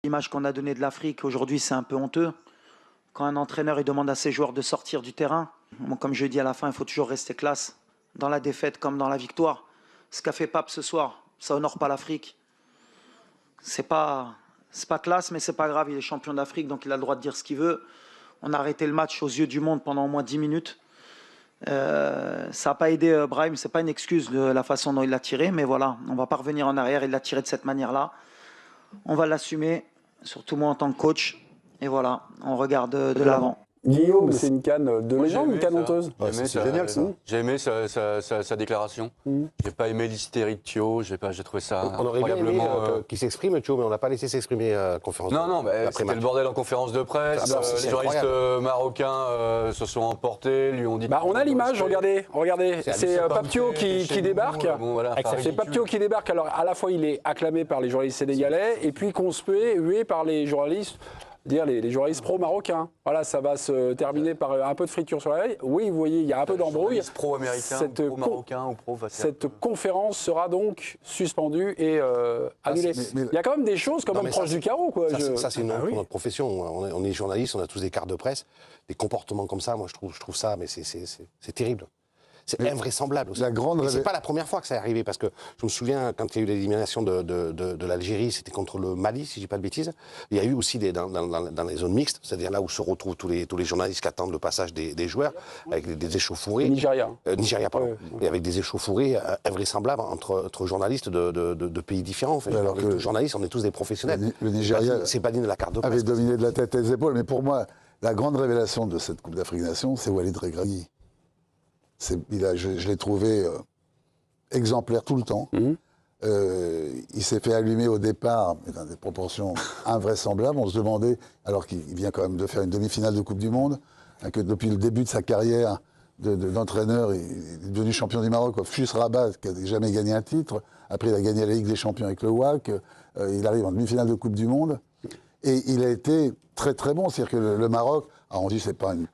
L'image qu'on a donnée de l'Afrique aujourd'hui, c'est un peu honteux. Quand un entraîneur il demande à ses joueurs de sortir du terrain, bon, comme je dis à la fin, il faut toujours rester classe. Dans la défaite comme dans la victoire. Ce qu'a fait Pape ce soir, ça honore pas l'Afrique. C'est pas classe, mais c'est pas grave. Il est champion d'Afrique, donc il a le droit de dire ce qu'il veut. On a arrêté le match aux yeux du monde pendant au moins 10 minutes. Ça n'a pas aidé Brahim, c'est pas une excuse de la façon dont il l'a tiré, mais voilà, on va pas revenir en arrière, il l'a tiré de cette manière-là. On va l'assumer, surtout moi en tant que coach, et voilà, on regarde de l'avant. Guillaume, c'est une canne de légende, une canne honteuse. C'est génial ça. J'ai aimé sa déclaration. J'ai pas aimé l'hystérie de Thio. J'ai trouvé ça on aurait bien aimé qu'il s'exprime, Thio, mais on n'a pas laissé s'exprimer à la conférence. Non, c'était le bordel en conférence de presse. Les journalistes marocains se sont emportés, lui ont dit. On a l'image, regardez. C'est Pape Thio qui débarque. C'est Pape Thio qui débarque. Alors à la fois il est acclamé par les journalistes sénégalais et puis conspué, hué par les journalistes. Les journalistes pro-marocains. Voilà, ça va se terminer par un peu de friture sur la veille. Oui, vous voyez, il y a un peu d'embrouille. Pro-américain, pro-marocain ou pro-vassal. Cette conférence sera donc suspendue et annulée. Il y a quand même des choses proches du carreau. Quoi. Ça, c'est notre profession. On est journalistes, on a tous des cartes de presse. Des comportements comme ça, moi, je trouve ça, mais c'est terrible. C'est invraisemblable. C'est pas la première fois que ça est arrivé, parce que je me souviens, quand il y a eu l'élimination de l'Algérie, c'était contre le Mali, si je dis pas de bêtises. Il y a eu aussi dans les zones mixtes, c'est-à-dire là où se retrouvent tous les journalistes qui attendent le passage des joueurs, avec des échauffourées. Nigeria, pardon. Et avec des échauffourées invraisemblables entre journalistes de pays différents. En fait. Alors que les journalistes, on est tous des professionnels. Le Nigeria c'est pas digne de la carte de presse. avait dominé de la tête et des épaules, mais pour moi, la grande révélation de cette Coupe d'Afrique des Nations, c'est Walid Regragui. Je l'ai trouvé exemplaire tout le temps. Il s'est fait allumer au départ, mais dans des proportions invraisemblables. On se demandait, alors qu'il vient quand même de faire une demi-finale de Coupe du Monde, que depuis le début de sa carrière d'entraîneur, il est devenu champion du Maroc, FUS Rabat, qui n'a jamais gagné un titre. Après, il a gagné la Ligue des Champions avec le WAC. Il arrive en demi-finale de Coupe du Monde. Et il a été très très bon. C'est-à-dire que le Maroc, on dit c'est pas une...